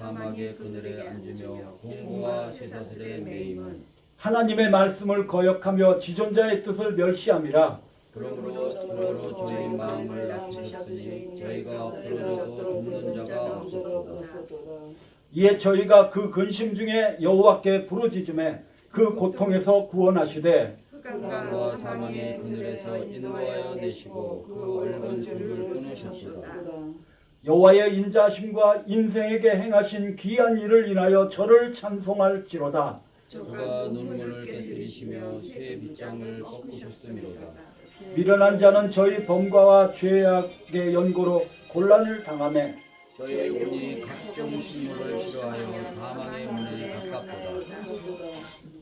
사막의 그늘에 앉으며 공고와 쇠사슬에 매임은 하나님의 말씀을 거역하며 지존자의 뜻을 멸시함이라. 그러므로 스스로 저희 마음을 낮추셨으니 저희가 엎드러져도 돕는 자가 없었도다. 이에 저희가 그 근심 중에 여호와께 부르짖음에 그 고통에서 구원하시되 흑암과 사망의 그늘에서 인도하여 내시고 그 얼굴 줄을 끊으셨도다. 여호와의 인자하심과 인생에게 행하신 귀한 일을 인하여 저를 찬송할지로다. 저가 눈물을 깨뜨리시며 새 빗장을 꺾으셨음이로다. 미련한 자는 저희 범과와 죄악의 연고로 곤란을 당하매 저희 운이 각종 식물을 싫어하여 사망의 문에 가깝도다.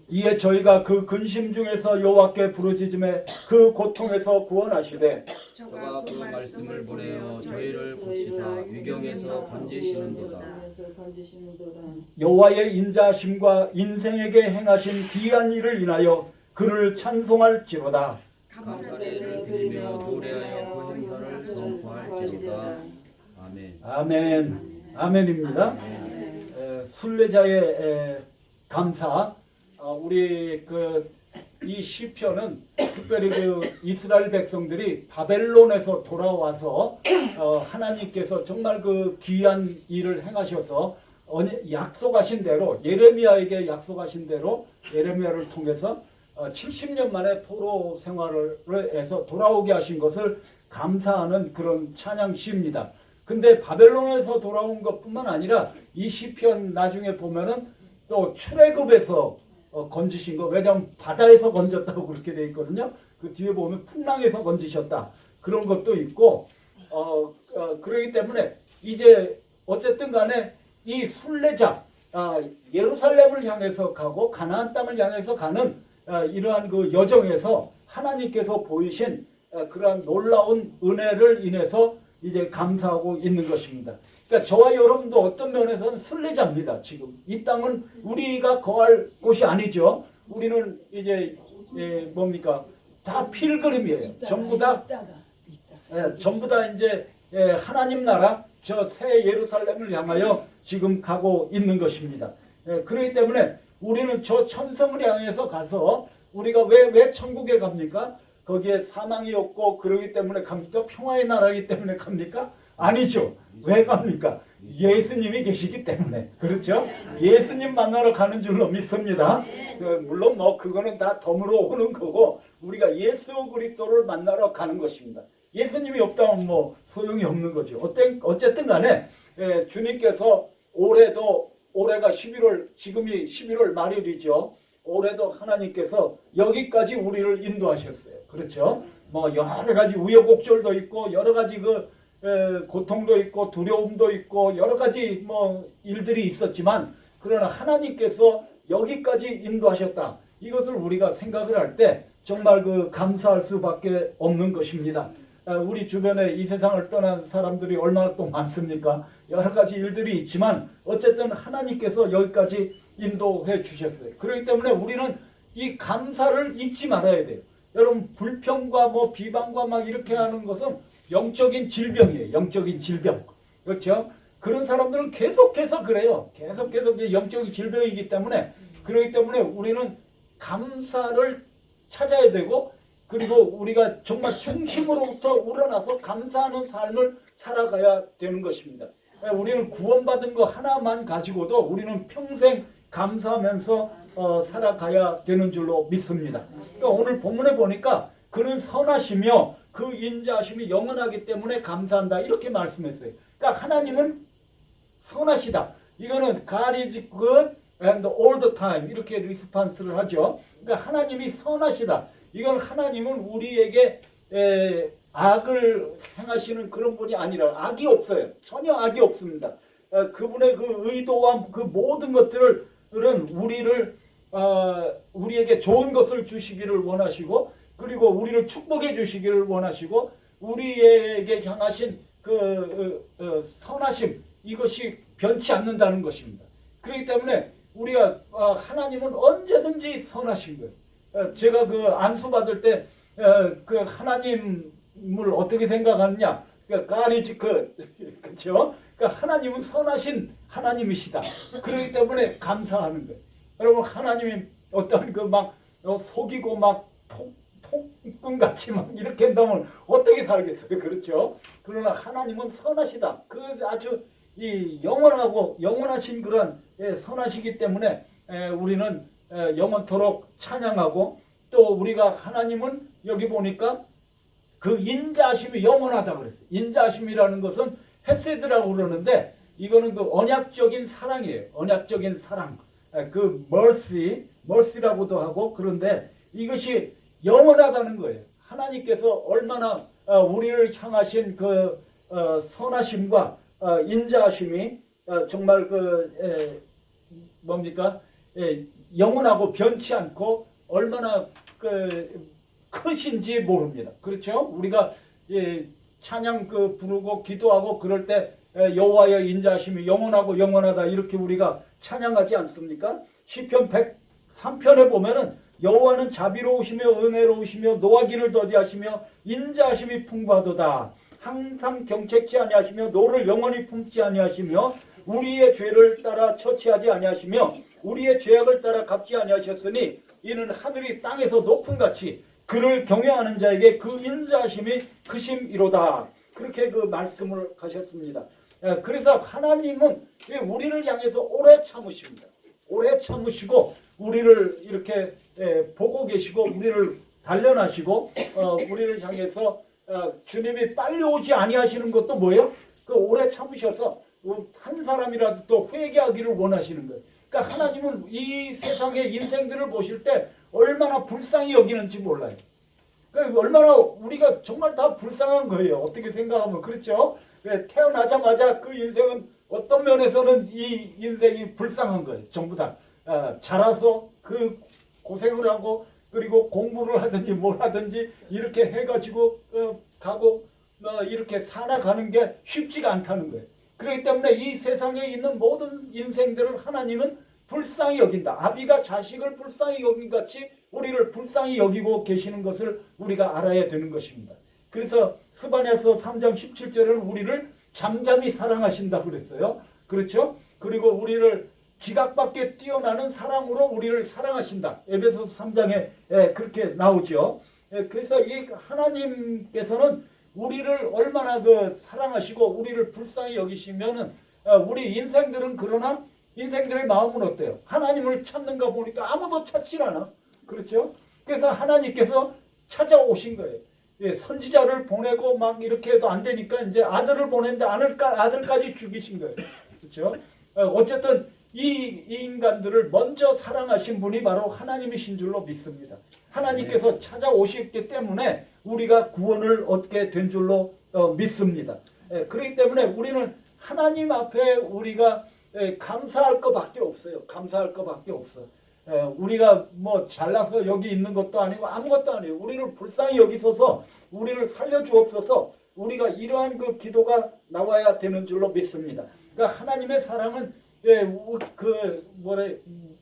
이에 저희가 그 근심 중에서 여호와께 부르짖음에 그 고통에서 구원하시되 저가 그 말씀을 보내어 저희를 고치사 위경에서 건지시는도다. 여호와의 인자하심과 인생에게 행하신 귀한 일을 인하여 그를 찬송할지로다. 감사례를 드리며 노래하여 그 행사를 선포할지로다. 아멘. 아멘. 아멘입니다. 순례자의 감사. 우리 이 시편은 특별히 그 이스라엘 백성들이 바벨론에서 돌아와서 하나님께서 정말 그 귀한 일을 행하셔서 약속하신 대로 예레미야에게 약속하신 대로 예레미야를 통해서 70년 만에 포로 생활을 해서 돌아오게 하신 것을 감사하는 그런 찬양시입니다. 근데 바벨론에서 돌아온 것뿐만 아니라 이 시편 나중에 보면은 또 출애굽에서 건지신 거, 왜냐하면 바다에서 건졌다고 그렇게 되어 있거든요. 그 뒤에 보면 풍랑에서 건지셨다 그런 것도 있고 그렇기 때문에 이제 어쨌든 간에 이 순례자 예루살렘을 향해서 가고 가나안 땅을 향해서 가는 이러한 그 여정에서 하나님께서 보이신 그러한 놀라운 은혜를 인해서 이제 감사하고 있는 것입니다. 그러니까 저와 여러분도 어떤 면에서는 순례자입니다. 지금 이 땅은 우리가 거할 곳이 아니죠. 우리는 이제 뭡니까? 다 필그림이에요. 전부 다 이제 하나님 나라 저 새 예루살렘을 향하여 지금 가고 있는 것입니다. 그렇기 때문에 우리는 저 천성을 향해서 가서 우리가 왜 천국에 갑니까? 거기에 사망이 없고 그러기 때문에 갑니까? 평화의 나라이기 때문에 갑니까? 아니죠. 왜 갑니까? 예수님이 계시기 때문에. 그렇죠? 예수님 만나러 가는 줄로 믿습니다. 물론 그거는 다 덤으로 오는 거고 우리가 예수 그리스도를 만나러 가는 것입니다. 예수님이 없다면 소용이 없는 거죠. 어쨌든 간에 주님께서 올해가 11월, 지금이 11월 말일이죠. 올해도 하나님께서 여기까지 우리를 인도하셨어요. 그렇죠? 여러 가지 우여곡절도 있고 여러 가지 고통도 있고 두려움도 있고 여러 가지 일들이 있었지만 그러나 하나님께서 여기까지 인도하셨다. 이것을 우리가 생각을 할 때 정말 감사할 수밖에 없는 것입니다. 우리 주변에 이 세상을 떠난 사람들이 얼마나 또 많습니까? 여러 가지 일들이 있지만 어쨌든 하나님께서 여기까지 인도해 주셨어요. 그렇기 때문에 우리는 이 감사를 잊지 말아야 돼요. 여러분 불평과 비방과 이렇게 하는 것은 영적인 질병이에요. 영적인 질병. 그렇죠? 그런 사람들은 계속해서 그래요. 계속해서 영적인 질병이기 때문에 그렇기 때문에 우리는 감사를 찾아야 되고 그리고 우리가 정말 중심으로부터 우러나서 감사하는 삶을 살아가야 되는 것입니다. 우리는 구원받은 거 하나만 가지고도 우리는 평생 감사하면서 살아가야 되는 줄로 믿습니다. 그러니까 오늘 본문에 보니까 그는 선하시며 그 인자하심이 영원하기 때문에 감사한다 이렇게 말씀했어요. 그러니까 하나님은 선하시다. 이거는 God is good and all the time 이렇게 리스판스를 하죠. 그러니까 하나님이 선하시다. 이건 하나님은 우리에게 악을 행하시는 그런 분이 아니라 악이 없어요. 전혀 악이 없습니다. 그분의 그 의도와 그 모든 것들은 우리에게 좋은 것을 주시기를 원하시고 그리고 우리를 축복해 주시기를 원하시고 우리에게 향하신 선하심 이것이 변치 않는다는 것입니다. 그렇기 때문에 우리가 하나님은 언제든지 선하신 거예요. 제가 안수 받을 때 하나님을 어떻게 생각하느냐? God is good. 그렇죠? 그러니까 하나님은 선하신 하나님이시다. 그렇기 때문에 감사하는 거예요. 여러분 하나님이 어떤 그 막 속이고 막 폭군같이 막 이렇게 한다면 어떻게 살겠어요? 그렇죠? 그러나 하나님은 선하시다. 그 아주 이 영원하신 그런 선하시기 때문에 우리는 영원토록 찬양하고 또 우리가 하나님은 여기 보니까 그 인자하심이 영원하다 그랬어요. 인자하심이라는 것은 헤세드라고 그러는데 이거는 그 언약적인 사랑이에요. 언약적인 사랑. 그 mercy라고도 하고 그런데 이것이 영원하다는 거예요. 하나님께서 얼마나 우리를 향하신 그 선하심과 인자하심이 정말 그 뭡니까? 영원하고 변치 않고 얼마나 그 크신지 모릅니다. 그렇죠? 우리가 찬양 그 부르고 기도하고 그럴 때 여호와의 인자하심이 영원하고 영원하다 이렇게 우리가 찬양하지 않습니까? 시편 103편에 보면은 여호와는 자비로우시며 은혜로우시며 노하기를 더디하시며 인자하심이 풍부하도다. 항상 경책지 아니하시며 노를 영원히 품지 아니하시며 우리의 죄를 따라 처치하지 아니하시며 우리의 죄악을 따라 갚지 아니하셨으니 이는 하늘이 땅에서 높음같이 그를 경외하는 자에게 그 인자하심이 크심이로다. 그렇게 그 말씀을 하셨습니다. 그래서 하나님은 우리를 향해서 오래 참으십니다. 오래 참으시고 우리를 이렇게 보고 계시고 우리를 단련하시고 우리를 향해서 주님이 빨리 오지 아니하시는 것도 뭐예요? 그 오래 참으셔서 한 사람이라도 또 회개하기를 원하시는 거예요. 그러니까 하나님은 이 세상의 인생들을 보실 때 얼마나 불쌍히 여기는지 몰라요. 그러니까 얼마나 우리가 정말 다 불쌍한 거예요. 어떻게 생각하면 그렇죠? 태어나자마자 그 인생은 어떤 면에서는 이 인생이 불쌍한 거예요. 전부 다 자라서 그 고생을 하고 그리고 공부를 하든지 뭘 하든지 이렇게 해가지고 가고 이렇게 살아가는 게 쉽지가 않다는 거예요. 그렇기 때문에 이 세상에 있는 모든 인생들을 하나님은 불쌍히 여긴다. 아비가 자식을 불쌍히 여긴 같이 우리를 불쌍히 여기고 계시는 것을 우리가 알아야 되는 것입니다. 그래서 스바냐서 3장 17절에는 우리를 잠잠히 사랑하신다 그랬어요. 그렇죠? 그리고 우리를 지각 밖에 뛰어나는 사랑으로 우리를 사랑하신다. 에베소서 3장에 그렇게 나오죠. 그래서 이 하나님께서는 우리를 얼마나 그 사랑하시고 우리를 불쌍히 여기시면은 우리 인생들은 그러나 인생들의 마음은 어때요? 하나님을 찾는가 보니까 아무도 찾질 않아. 그렇죠? 그래서 하나님께서 찾아오신 거예요. 선지자를 보내고 막 이렇게 해도 안 되니까 이제 아들을 보냈는데 아들까지 죽이신 거예요. 그렇죠? 어쨌든 이 인간들을 먼저 사랑하신 분이 바로 하나님이신 줄로 믿습니다. 하나님께서 찾아오셨기 때문에 우리가 구원을 얻게 된 줄로 믿습니다. 그렇기 때문에 우리는 하나님 앞에 우리가 감사할 것밖에 없어요. 감사할 것밖에 없어. 우리가 뭐 잘나서 여기 있는 것도 아니고 아무것도 아니에요. 우리를 불쌍히 여기소서 우리를 살려주옵소서 우리가 이러한 그 기도가 나와야 되는 줄로 믿습니다. 그러니까 하나님의 사랑은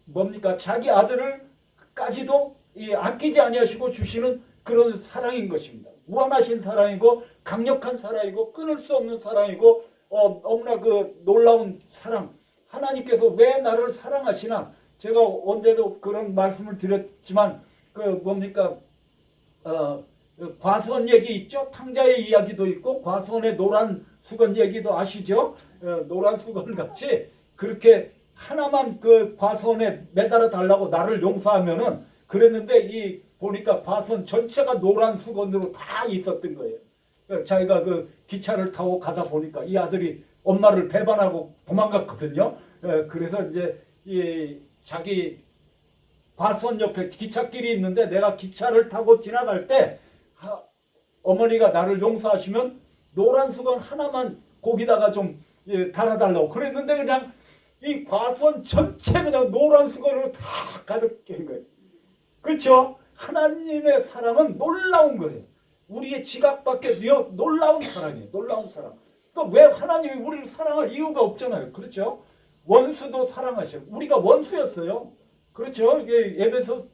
뭡니까? 자기 아들을까지도 아끼지 아니하시고 주시는 그런 사랑인 것입니다. 무한하신 사랑이고 강력한 사랑이고 끊을 수 없는 사랑이고 너무나 그 놀라운 사랑. 하나님께서 왜 나를 사랑하시나? 제가 언제도 그런 말씀을 드렸지만 과수원 얘기 있죠? 탕자의 이야기도 있고 과수원의 노란 수건 얘기도 아시죠? 노란 수건 같이 그렇게 하나만 그 과수원에 매달아 달라고 나를 용서하면은 그랬는데 이 보니까 과수원 전체가 노란 수건으로 다 있었던 거예요. 자기가 그 기차를 타고 가다 보니까 이 아들이 엄마를 배반하고 도망갔거든요. 그래서 이제 이 자기 과수원 옆에 기찻길이 있는데 내가 기차를 타고 지나갈 때 어머니가 나를 용서하시면 노란 수건 하나만 거기다가 좀 달아달라고 그랬는데 그냥 이 과수원 전체 그냥 노란 수건으로 다 가득 낀 거예요. 그렇죠? 하나님의 사랑은 놀라운 거예요. 우리의 지각 밖에 놀라운 사랑이에요. 놀라운 사랑. 그러니까 왜 하나님이 우리를 사랑할 이유가 없잖아요. 그렇죠? 원수도 사랑하셔. 우리가 원수였어요. 그렇죠? 에베소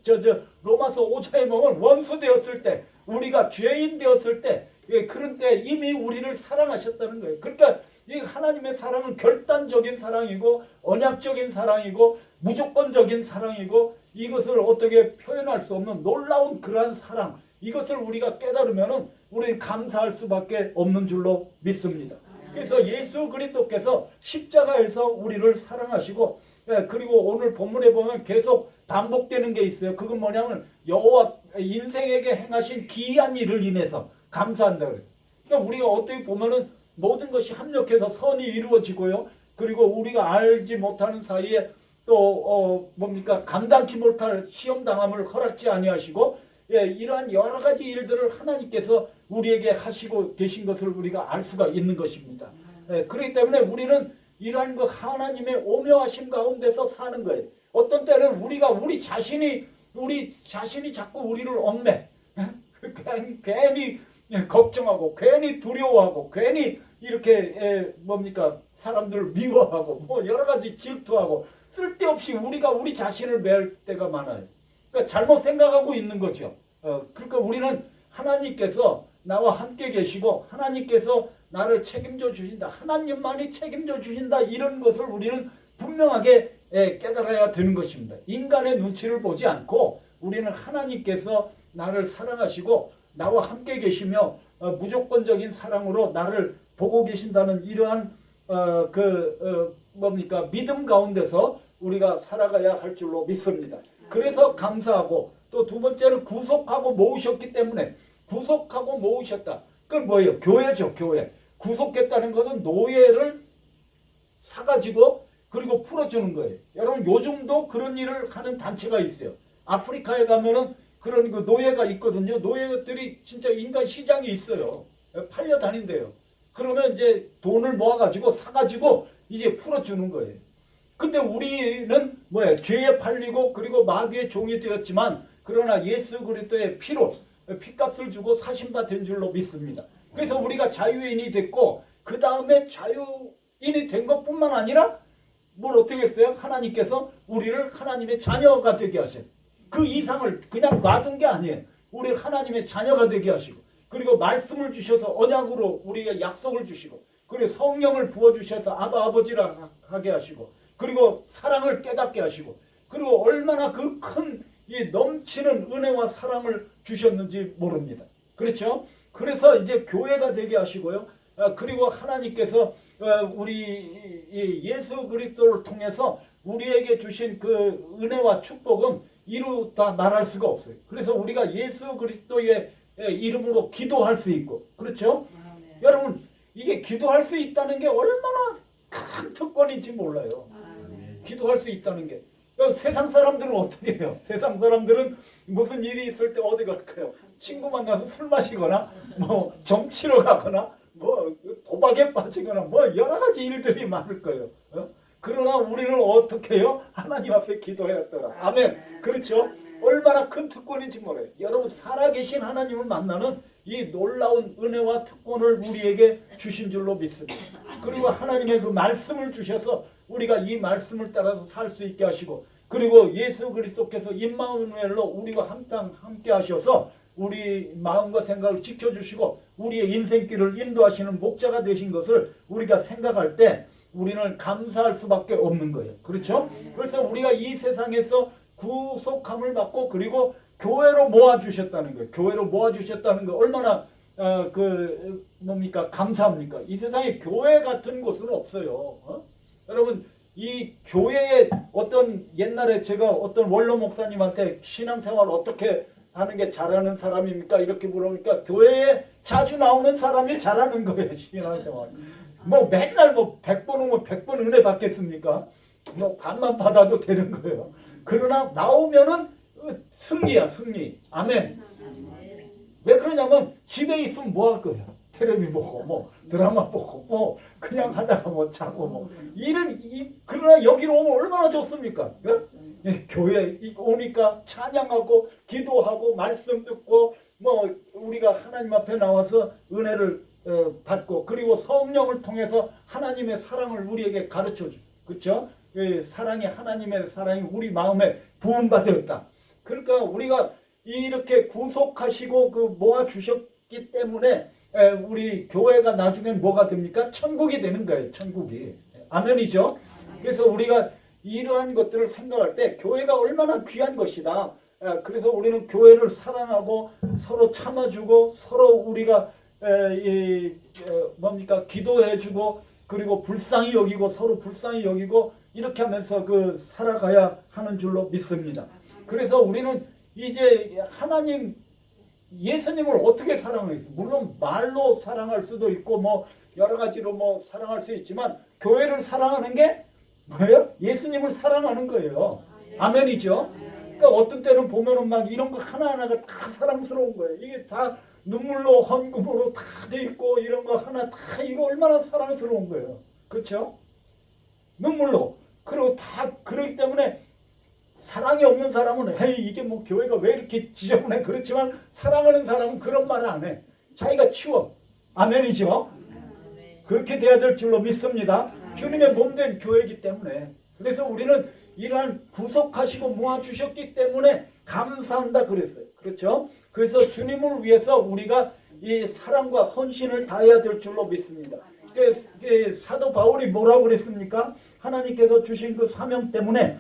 로마서 5장에 보면 원수 되었을 때 우리가 죄인 되었을 때 그런 때 이미 우리를 사랑하셨다는 거예요. 그러니까 이 하나님의 사랑은 결단적인 사랑이고 언약적인 사랑이고 무조건적인 사랑이고 이것을 어떻게 표현할 수 없는 놀라운 그러한 사랑, 이것을 우리가 깨달으면은 우리는 감사할 수밖에 없는 줄로 믿습니다. 그래서 예수 그리스도께서 십자가에서 우리를 사랑하시고, 그리고 오늘 본문에 보면 계속 반복되는 게 있어요. 그건 뭐냐면 여호와 인생에게 행하신 기이한 일을 인해서 감사한다 그래요. 그러니까 우리가 어떻게 보면은 모든 것이 합력해서 선이 이루어지고요. 그리고 우리가 알지 못하는 사이에 또 뭡니까 감당치 못할 시험 당함을 허락지 아니하시고, 이러한 여러 가지 일들을 하나님께서 우리에게 하시고 계신 것을 우리가 알 수가 있는 것입니다. 그렇기 때문에 우리는 이러한 그 하나님의 오묘하심 가운데서 사는 거예요. 어떤 때는 우리 자신이 자꾸 우리를 얽매, 괜히 걱정하고 괜히 두려워하고 괜히 이렇게 뭡니까 사람들을 미워하고 뭐 여러 가지 질투하고 쓸데없이 우리가 우리 자신을 매일 때가 많아요. 그러니까 잘못 생각하고 있는 거죠. 그러니까 우리는 하나님께서 나와 함께 계시고 하나님께서 나를 책임져 주신다. 하나님만이 책임져 주신다. 이런 것을 우리는 분명하게 깨달아야 되는 것입니다. 인간의 눈치를 보지 않고 우리는 하나님께서 나를 사랑하시고 나와 함께 계시며 무조건적인 사랑으로 나를 보고 계신다는 이러한 뭡니까 믿음 가운데서 우리가 살아가야 할 줄로 믿습니다. 그래서 감사하고 또 두 번째는 구속하고 모으셨기 때문에 구속하고 모으셨다. 그건 뭐예요? 교회죠, 교회. 구속했다는 것은 노예를 사가지고 그리고 풀어주는 거예요. 여러분 요즘도 그런 일을 하는 단체가 있어요. 아프리카에 가면은 그런 그 노예가 있거든요. 노예들이 진짜 인간 시장이 있어요. 팔려 다닌대요. 그러면 이제 돈을 모아가지고 사가지고 이제 풀어주는 거예요. 근데 우리는 뭐예요? 죄에 팔리고 그리고 마귀의 종이 되었지만 그러나 예수 그리스도의 피로 피값을 주고 사신바 된 줄로 믿습니다. 그래서 우리가 자유인이 됐고 그 다음에 자유인이 된 것뿐만 아니라 뭘 어떻게 했어요? 하나님께서 우리를 하나님의 자녀가 되게 하셔요. 그 이상을 그냥 놔둔 게 아니에요. 우리를 하나님의 자녀가 되게 하시고 그리고 말씀을 주셔서 언약으로 우리에게 약속을 주시고 그리고 성령을 부어주셔서 아바 아버지라 하게 하시고 그리고 사랑을 깨닫게 하시고 그리고 얼마나 그 큰 이 넘치는 은혜와 사랑을 주셨는지 모릅니다. 그렇죠? 그래서 이제 교회가 되게 하시고요. 그리고 하나님께서 우리 예수 그리스도를 통해서 우리에게 주신 그 은혜와 축복은 이루다 말할 수가 없어요. 그래서 우리가 예수 그리스도의 이름으로 기도할 수 있고 그렇죠? 여러분 이게 기도할 수 있다는 게 얼마나 큰 특권인지 몰라요. 기도할 수 있다는 게. 세상 사람들은 어떻게 해요? 세상 사람들은 무슨 일이 있을 때 어디 갈까요? 친구 만나서 술 마시거나 뭐 점치러 가거나 뭐 도박에 빠지거나 뭐 여러 가지 일들이 많을 거예요. 그러나 우리는 어떻게 해요? 하나님 앞에 기도해야더라. 아멘. 그렇죠? 얼마나 큰 특권인지 몰라요. 여러분 살아계신 하나님을 만나는 이 놀라운 은혜와 특권을 우리에게 주신 줄로 믿습니다. 그리고 하나님의 그 말씀을 주셔서 우리가 이 말씀을 따라서 살 수 있게 하시고 그리고 예수 그리스도께서 임마누엘로 우리와 함께 하셔서 우리 마음과 생각을 지켜주시고 우리의 인생길을 인도하시는 목자가 되신 것을 우리가 생각할 때 우리는 감사할 수밖에 없는 거예요. 그렇죠? 그래서 우리가 이 세상에서 구속함을 받고 그리고 교회로 모아주셨다는 거예요. 교회로 모아주셨다는 거 얼마나 뭡니까 감사합니까? 이 세상에 교회 같은 곳은 없어요. 여러분 이 교회에 어떤 옛날에 제가 어떤 원로 목사님한테 신앙생활 어떻게 하는 게 잘하는 사람입니까? 이렇게 물으니까 교회에 자주 나오는 사람이 잘하는 거예요. 신앙생활. 뭐 맨날 뭐 100번 오면 100번 은혜 받겠습니까? 뭐 반만 받아도 되는 거예요. 그러나 나오면은 승리야 승리. 아멘. 왜 그러냐면 집에 있으면 뭐 할 거예요? 텔레비 보고 뭐 드라마 보고 뭐 그냥 하다가 뭐 자고 뭐 그러나 여기로 오면 얼마나 좋습니까? 교회 오니까 찬양하고 기도하고 말씀 듣고 뭐 우리가 하나님 앞에 나와서 은혜를 받고 그리고 성령을 통해서 하나님의 사랑을 우리에게 가르쳐 줘. 그렇죠? 사랑이 하나님의 사랑이 우리 마음에 부음받았다. 그러니까 우리가 이렇게 구속하시고 모아 주셨기 때문에 우리 교회가 나중엔 뭐가 됩니까? 천국이 되는 거예요. 천국이. 아멘이죠. 그래서 우리가 이러한 것들을 생각할 때 교회가 얼마나 귀한 것이다. 그래서 우리는 교회를 사랑하고 서로 참아주고 서로 우리가 뭡니까? 기도해주고 그리고 불쌍히 여기고 서로 불쌍히 여기고 이렇게 하면서 살아가야 하는 줄로 믿습니다. 그래서 우리는 이제 하나님 예수님을 어떻게 사랑하겠어요? 물론 말로 사랑할 수도 있고 뭐 여러 가지로 뭐 사랑할 수 있지만 교회를 사랑하는 게 뭐예요? 예수님을 사랑하는 거예요. 아멘이죠. 그러니까 어떤 때는 보면은 막 이런 거 하나하나가 다 사랑스러운 거예요. 이게 다 눈물로 헌금으로 다 돼 있고 이런 거 하나 다 이거 얼마나 사랑스러운 거예요. 그렇죠? 눈물로. 그리고 다 그렇기 때문에 사랑이 없는 사람은 헤이 이게 뭐 교회가 왜 이렇게 지저분해. 그렇지만 사랑하는 사람은 그런 말을 안 해. 자기가 치워. 아멘이죠. 그렇게 돼야 될 줄로 믿습니다. 주님의 몸된 교회이기 때문에. 그래서 우리는 이러한 구속하시고 모아주셨기 때문에 감사한다 그랬어요. 그렇죠? 그래서 주님을 위해서 우리가 이 사랑과 헌신을 다해야 될 줄로 믿습니다. 사도 바울이 뭐라고 그랬습니까? 하나님께서 주신 그 사명 때문에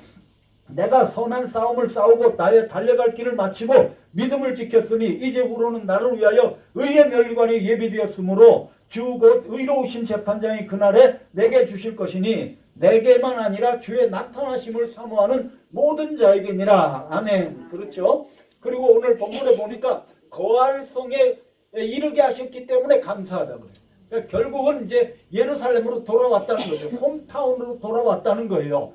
내가 선한 싸움을 싸우고 나의 달려갈 길을 마치고 믿음을 지켰으니 이제후로는 나를 위하여 의의 멸관이 예비되었으므로 주 곧 의로우신 재판장이 그날에 내게 주실 것이니 내게만 아니라 주의 나타나심을 사모하는 모든 자에게니라. 아멘. 그렇죠? 그리고 오늘 본문에 보니까 거할 성에 이르게 하셨기 때문에 감사하다고 그래요. 그러니까 결국은 이제 예루살렘으로 돌아왔다는 거죠. 홈타운으로 돌아왔다는 거예요.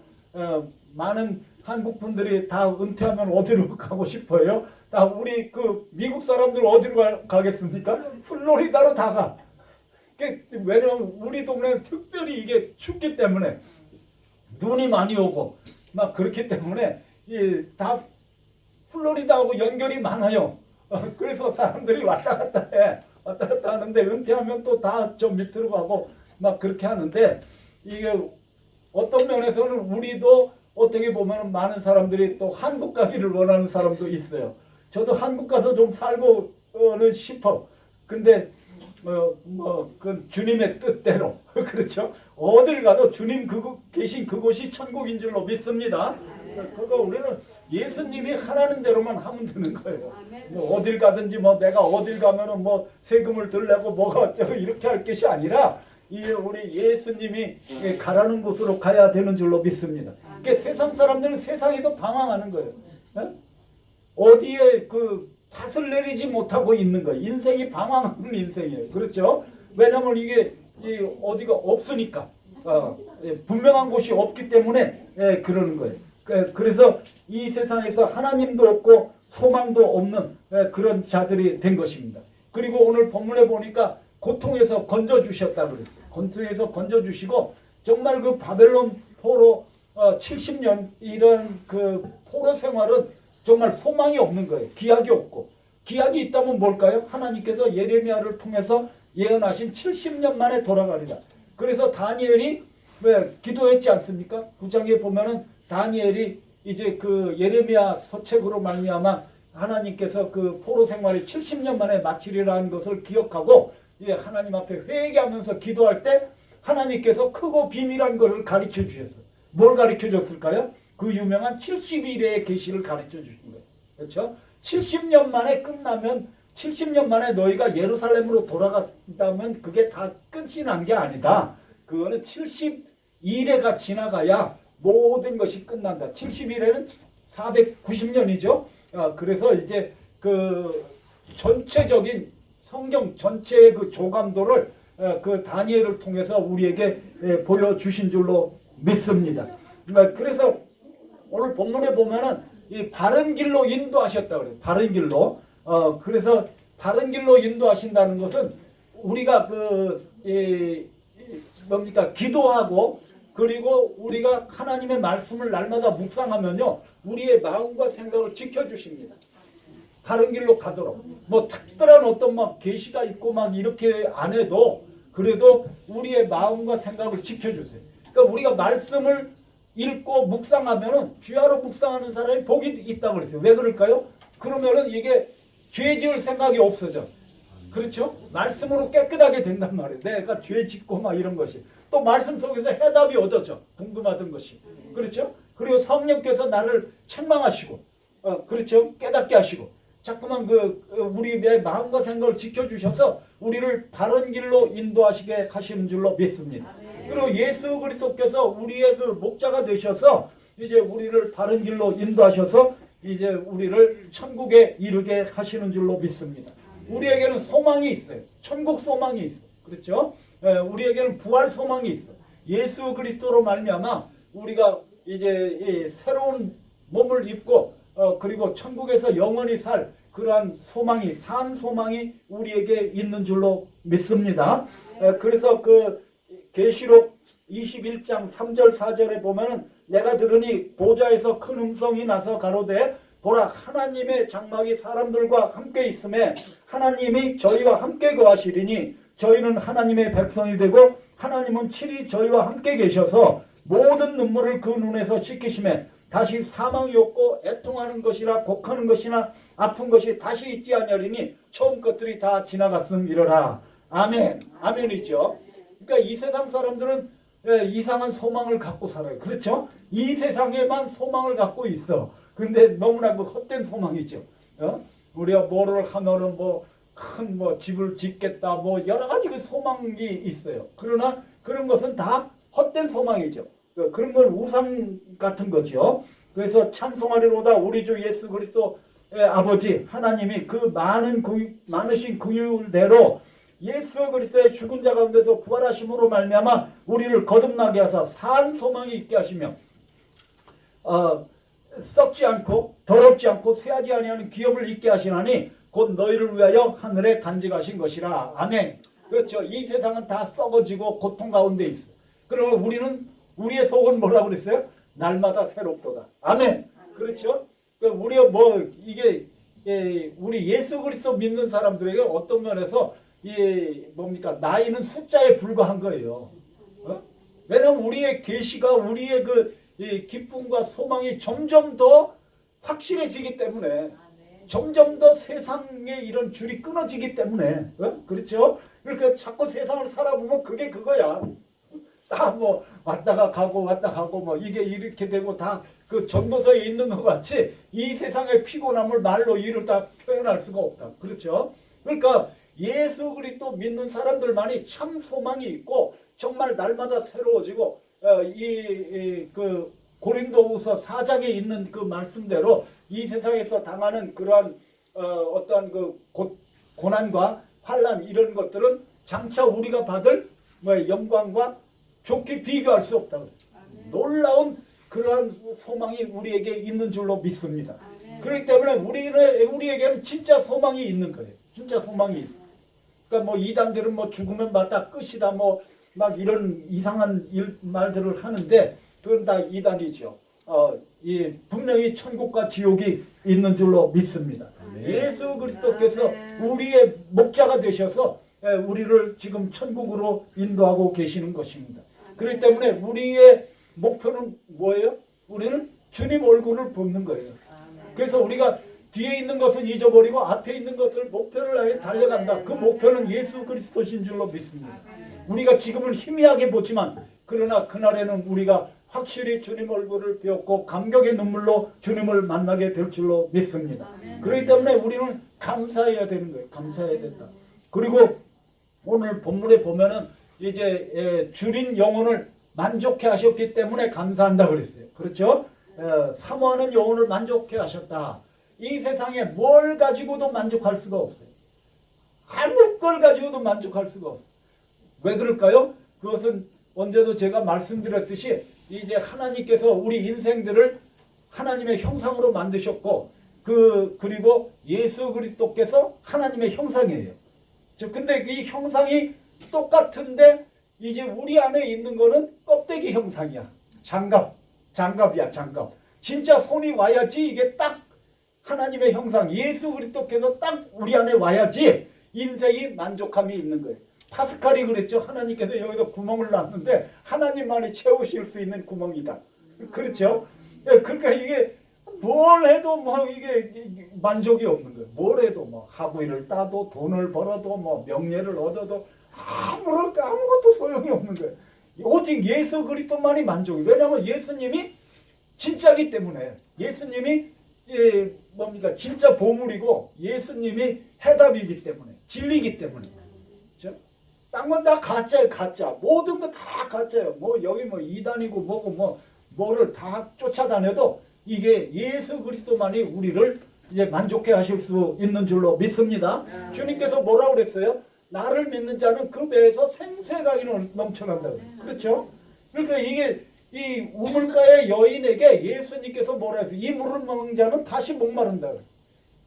많은 한국 분들이 다 은퇴하면 어디로 가고 싶어요? 다 우리 미국 사람들 어디로 가겠습니까? 플로리다로 다 가. 왜냐면 우리 동네는 특별히 이게 춥기 때문에 눈이 많이 오고 막 그렇기 때문에 다 플로리다하고 연결이 많아요. 그래서 사람들이 왔다 갔다 해. 왔다 갔다 하는데 은퇴하면 또 다 저 밑으로 가고 막 그렇게 하는데 이게 어떤 면에서는 우리도 어떻게 보면 많은 사람들이 또 한국 가기를 원하는 사람도 있어요. 저도 한국 가서 좀 살고는 싶어. 근데 그 주님의 뜻대로 그렇죠. 어딜 가도 주님 계신 그곳이 천국인 줄로 믿습니다. 그러니까 우리는 예수님이 하라는 대로만 하면 되는 거예요. 뭐 어딜 가든지 뭐 내가 어딜 가면은 뭐 세금을 덜 내고 뭐가 어쩌고 이렇게 할 것이 아니라 우리 예수님이 가라는 곳으로 가야 되는 줄로 믿습니다. 그러니까 세상 사람들은 세상에서 방황하는 거예요. 어디에 탓을 내리지 못하고 있는 거예요. 인생이 방황하는 인생이에요. 그렇죠? 왜냐하면 이게 어디가 없으니까 분명한 곳이 없기 때문에 그러는 거예요. 그래서 이 세상에서 하나님도 없고 소망도 없는 그런 자들이 된 것입니다. 그리고 오늘 본문에 보니까 고통에서 건져주셨다고 그랬어요. 고통에서 건져주시고 정말 그 바벨론 포로 70년 이런 포로 생활은 정말 소망이 없는 거예요. 기약이 없고. 기약이 있다면 뭘까요? 하나님께서 예레미야를 통해서 예언하신 70년 만에 돌아가리라. 그래서 다니엘이 왜 기도했지 않습니까? 9장에 보면은 다니엘이 이제 예레미야 서책으로 말미암아 하나님께서 포로 생활이 70년 만에 마치리라는 것을 기억하고 하나님 앞에 회개하면서 기도할 때 하나님께서 크고 비밀한 것을 가르쳐 주셨어요. 뭘 가르쳐 줬을까요? 그 유명한 70일의 계시를 가르쳐 주신 거예요. 그렇죠? 70년 만에 끝나면 70년 만에 너희가 예루살렘으로 돌아갔다면 그게 다 끝이 난 게 아니다. 그거는 70일에가 지나가야 모든 것이 끝난다. 70일에는 490년이죠. 그래서 이제 전체적인 성경 전체의 조감도를 다니엘을 통해서 우리에게 보여주신 줄로 믿습니다. 그래서 오늘 본문에 보면은 이 바른 길로 인도하셨다 그래요. 바른 길로. 그래서 바른 길로 인도하신다는 것은 우리가 뭡니까? 기도하고 그리고 우리가 하나님의 말씀을 날마다 묵상하면요. 우리의 마음과 생각을 지켜주십니다. 바른 길로 가도록. 뭐 특별한 어떤 막 계시가 있고 막 이렇게 안 해도 그래도 우리의 마음과 생각을 지켜주세요. 그러니까 우리가 말씀을 읽고 묵상하면은 주야로 묵상하는 사람이 복이 있다고 그랬어요. 왜 그럴까요? 그러면은 이게 죄 지을 생각이 없어져. 그렇죠? 말씀으로 깨끗하게 된단 말이에요. 내가 죄 짓고 막 이런 것이. 또 말씀 속에서 해답이 얻어져. 궁금하던 것이. 그렇죠? 그리고 성령께서 나를 책망하시고, 그렇죠? 깨닫게 하시고, 자꾸만 우리의 마음과 생각을 지켜주셔서 우리를 바른 길로 인도하시게 하시는 줄로 믿습니다. 그리고 예수 그리스도께서 우리의 그 목자가 되셔서 이제 우리를 바른 길로 인도하셔서 이제 우리를 천국에 이르게 하시는 줄로 믿습니다. 우리에게는 소망이 있어요. 천국 소망이 있어요. 그렇죠? 우리에게는 부활 소망이 있어요. 예수 그리스도로 말미암아 우리가 이제 이 새로운 몸을 입고 그리고 천국에서 영원히 살 그러한 소망이, 산 소망이 우리에게 있는 줄로 믿습니다. 그래서 그 계시록 21장 3절 4절에 보면은 내가 들으니 보좌에서 큰 음성이 나서 가로되 보라 하나님의 장막이 사람들과 함께 있음에 하나님이 저희와 함께 거하시리니 저희는 하나님의 백성이 되고 하나님은 친히 저희와 함께 계셔서 모든 눈물을 그 눈에서 씻기심에 다시 사망이 없고 애통하는 것이라 곡하는 것이나 아픈 것이 다시 있지 아니하리니 처음 것들이 다 지나갔음이러라. 아멘. 아멘이죠. 그러니까 이 세상 사람들은 이상한 소망을 갖고 살아요. 그렇죠? 이 세상에만 소망을 갖고 있어. 근데 너무나 그 헛된 소망이죠. 우리가 뭐를 하면은 큰 집을 짓겠다 여러 가지 그 소망이 있어요. 그러나 그런 것은 다 헛된 소망이죠. 그런 건 우상 같은 거죠. 그래서 찬송하리로다 우리 주 예수 그리스도의 아버지 하나님이 그 많으신 긍휼대로 예수 그리스도의 죽은 자 가운데서 부활하심으로 말미암아 우리를 거듭나게 하사 산 소망이 있게 하시며 썩지 않고 더럽지 않고 쇠하지 아니하는 기업을 있게 하시나니 곧 너희를 위하여 하늘에 간직하신 것이라. 아멘. 그렇죠. 이 세상은 다 썩어지고 고통 가운데 있어. 그러면 우리의 속은 뭐라고 그랬어요? 날마다 새롭도다. 아멘. 그렇죠. 우리가 이게 우리 예수 그리스도 믿는 사람들에게 어떤 면에서 나이는 숫자에 불과한 거예요. 왜냐하면 우리의 계시가 우리의 이 기쁨과 소망이 점점 더 확실해지기 때문에 점점 더 세상의 이런 줄이 끊어지기 때문에 그렇죠? 그러니까 자꾸 세상을 살아보면 그게 그거야. 다 왔다가 가고 이게 이렇게 되고 다 그 전도서에 있는 것 같이 이 세상의 피곤함을 말로 이루다 표현할 수가 없다. 그렇죠? 그러니까 예수 그리스도 믿는 사람들만이 참 소망이 있고 정말 날마다 새로워지고 그 고린도후서 4장에 있는 그 말씀대로 이 세상에서 당하는 그러한 어떠한 그 고난과 환난 이런 것들은 장차 우리가 받을 영광과 좋게 비교할 수 없다. 놀라운 그러한 소망이 우리에게 있는 줄로 믿습니다. 그렇기 때문에 우리에게는 진짜 소망이 있는 거예요. 진짜 소망이 있어. 그러니까 이단들은 죽으면 다 끝이다 막 이런 이상한 말들을 하는데 그건 다 이단이죠. 분명히 천국과 지옥이 있는 줄로 믿습니다. 예수 그리스도께서 우리의 목자가 되셔서 우리를 지금 천국으로 인도하고 계시는 것입니다. 그렇기 때문에 우리의 목표는 뭐예요? 우리는 주님 얼굴을 보는 거예요. 그래서 우리가 뒤에 있는 것은 잊어버리고 앞에 있는 것을 목표를 향해 달려간다. 그 목표는 예수 그리스도신 줄로 믿습니다. 우리가 지금은 희미하게 보지만 그러나 그날에는 우리가 확실히 주님 얼굴을 배웠고 감격의 눈물로 주님을 만나게 될 줄로 믿습니다. 그렇기 때문에 우리는 감사해야 되는 거예요. 감사해야 된다. 그리고 오늘 본문에 보면은 이제 줄인 영혼을 만족해 하셨기 때문에 감사한다 그랬어요. 그렇죠? 사모하는 영혼을 만족해 하셨다. 이 세상에 뭘 가지고도 만족할 수가 없어요. 아무 걸 가지고도 만족할 수가 없어요. 왜 그럴까요? 그것은 언제도 제가 말씀드렸듯이 이제 하나님께서 우리 인생들을 하나님의 형상으로 만드셨고 그리고 예수 그리스도께서 하나님의 형상이에요. 근데 이 형상이 똑같은데 이제 우리 안에 있는 거는 껍데기 형상이야. 장갑이야. 진짜 손이 와야지 이게 딱 하나님의 형상 예수 그리스도께서 딱 우리 안에 와야지 인생이 만족함이 있는 거예요. 파스칼이 그랬죠. 하나님께서 여기다 구멍을 놨는데 하나님만이 채우실 수 있는 구멍이다. 그렇죠? 그러니까 이게 뭘 해도 뭐 이게 만족이 없는 거예요. 뭘 해도 뭐 학위를 따도 돈을 벌어도 뭐 명예를 얻어도 아무것도 소용이 없는 거예요. 오직 예수 그리스도만이 만족이. 왜냐하면 예수님이 진짜기 때문에. 예수님이 뭡니까 진짜 보물이고 예수님이 해답이기 때문에, 진리이기 때문에. 그렇죠? 딴 건 다 가짜예요. 가짜. 모든 거 다 가짜예요. 뭐 여기 뭐 이단이고 뭐고 뭐를 다 쫓아다녀도 이게 예수 그리스도만이 우리를 이제 만족해 하실 수 있는 줄로 믿습니다. 주님께서 뭐라고 그랬어요? 나를 믿는 자는 그 배에서 생수가 넘쳐난다고. 그렇죠? 그러니까 이게 이 우물가의 여인에게 예수님께서 뭐라 했어요? 이 물을 먹는 자는 다시 목마른다고.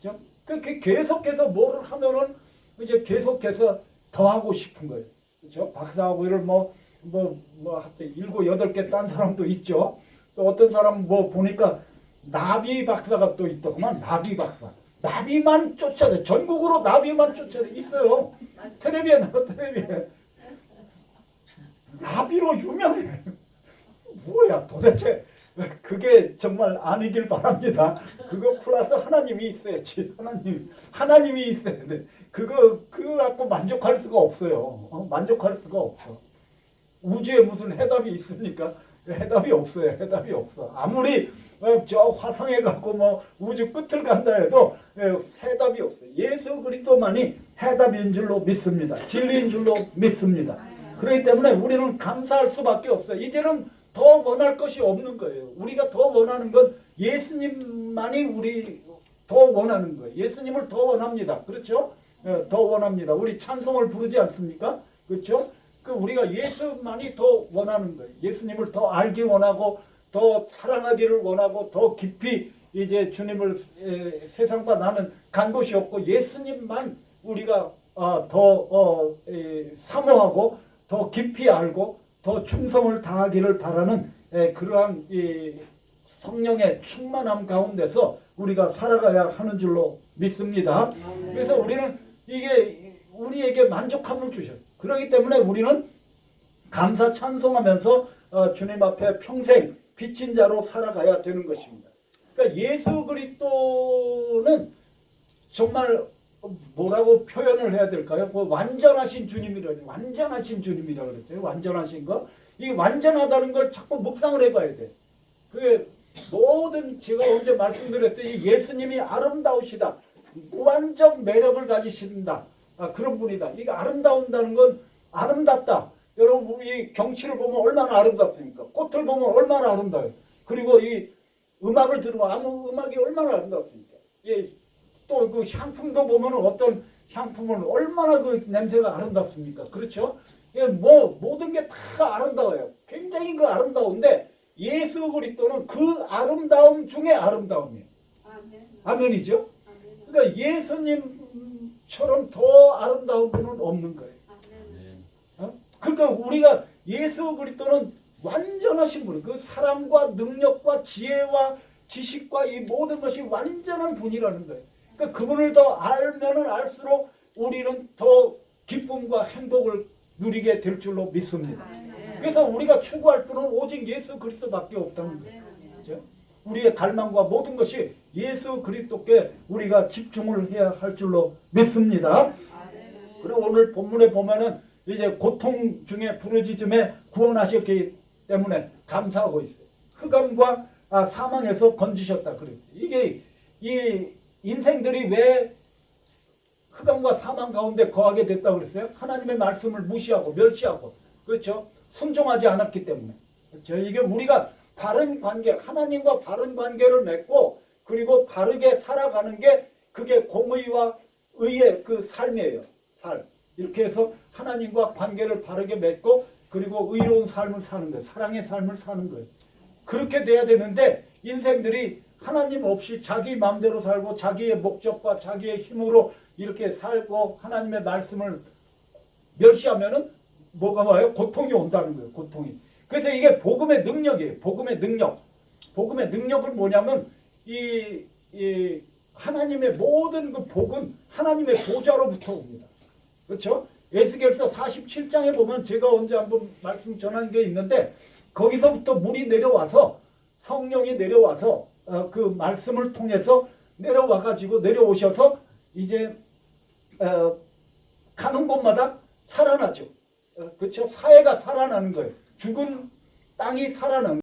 그렇죠? 그 계속해서 뭐를 하면은 이제 계속해서 더 하고 싶은 거예요. 그렇죠? 박사학위를 하여튼 7, 8개 딴 사람도 있죠. 또 어떤 사람 뭐 보니까 나비 박사가 또 있더구만. 나비 박사. 나비만 쫓아내. 전국으로 나비만 쫓아내. 있어요. 텔레비에 나와. 텔레비에. 나비로 유명해. 뭐야 도대체. 그게 정말 아니길 바랍니다. 그거 플러스 하나님이 있어야지. 하나님이 있어야 돼. 그거 갖고 만족할 수가 없어요. 만족할 수가 없어. 우주에 무슨 해답이 있습니까? 해답이 없어요. 해답이 없어. 아무리 저 화성에 가고 뭐 우주 끝을 간다 해도 해답이 없어요. 예수 그리스도만이 해답인 줄로 믿습니다. 진리인 줄로 믿습니다. 그렇기 때문에 우리는 감사할 수밖에 없어요. 이제는 더 원할 것이 없는 거예요. 우리가 더 원하는 건 예수님만이 우리 더 원하는 거예요. 예수님을 더 원합니다. 그렇죠? 더 원합니다. 우리 찬송을 부르지 않습니까? 그렇죠? 우리가 예수만이 더 원하는 거예요. 예수님을 더 알기 원하고 더 사랑하기를 원하고 더 깊이 이제 주님을 세상과 나는 간 곳이 없고 예수님만 우리가 더 사모하고 더 깊이 알고 더 충성을 다하기를 바라는 그러한 성령의 충만함 가운데서 우리가 살아가야 하는 줄로 믿습니다. 그래서 우리는 이게 우리에게 만족함을 주셔요. 그렇기 때문에 우리는 감사 찬송하면서 주님 앞에 평생 빚진 자로 살아가야 되는 것입니다. 그러니까 예수 그리스도는 정말 뭐라고 표현을 해야 될까요? 뭐 완전하신 주님이라니. 완전하신 주님이라고 그랬죠. 완전하신 거. 이 완전하다는 걸 자꾸 묵상을 해봐야 돼. 그게 모든 제가 언제 말씀드렸듯이 예수님이 아름다우시다. 무한정 매력을 가지신다. 그런 분이다. 이게 아름다운다는 건 아름답다. 여러분 우리 경치를 보면 얼마나 아름답습니까? 꽃을 보면 얼마나 아름다워요. 그리고 이 음악을 들으면 아무 음악이 얼마나 아름답습니까? 또 그 향품도 보면 어떤 향품은 얼마나 그 냄새가 아름답습니까? 그렇죠? 모든 게 다 아름다워요. 굉장히 그 아름다운데 예수 그리스도는 그 아름다움 중에 아름다움이에요. 아멘이죠? 그러니까 예수님처럼 더 아름다운 분은 없는 거예요. 그러니까 우리가 예수 그리스도는 완전하신 분, 그 사랑과 능력과 지혜와 지식과 이 모든 것이 완전한 분이라는 거예요. 그러니까 그분을 더 알면은 알수록 우리는 더 기쁨과 행복을 누리게 될 줄로 믿습니다. 그래서 우리가 추구할 분은 오직 예수 그리스도밖에 없다는 거예요. 그렇죠? 우리의 갈망과 모든 것이 예수 그리스도께 우리가 집중을 해야 할 줄로 믿습니다. 그리고 오늘 본문에 보면은 이제 고통 중에 부르짖음에 구원하셨기 때문에 감사하고 있어요. 흑암과 사망에서 건지셨다 그래요. 이게 이 인생들이 왜 흑암과 사망 가운데 거하게 됐다고 그랬어요? 하나님의 말씀을 무시하고 멸시하고, 그렇죠? 순종하지 않았기 때문에. 그렇죠? 이게 우리가 바른 관계, 하나님과 바른 관계를 맺고 그리고 바르게 살아가는 게 그게 공의와 의의 그 삶이에요. 삶. 이렇게 해서 하나님과 관계를 바르게 맺고 그리고 의로운 삶을 사는 거예요. 사랑의 삶을 사는 거예요. 그렇게 돼야 되는데 인생들이 하나님 없이 자기 마음대로 살고 자기의 목적과 자기의 힘으로 이렇게 살고 하나님의 말씀을 멸시하면은 뭐가 와요? 고통이 온다는 거예요. 고통이. 그래서 이게 복음의 능력이에요. 복음의 능력. 복음의 능력은 뭐냐면 이 하나님의 모든 그 복은 하나님의 보좌로부터 옵니다. 그렇죠? 에스겔서 47장에 보면 제가 언제 한번 말씀 전한 게 있는데 거기서부터 물이 내려와서 성령이 내려와서 그 말씀을 통해서 내려오셔서 이제 가는 곳마다 살아나죠. 그렇죠? 사회가 살아나는 거예요. 죽은 땅이 살아나는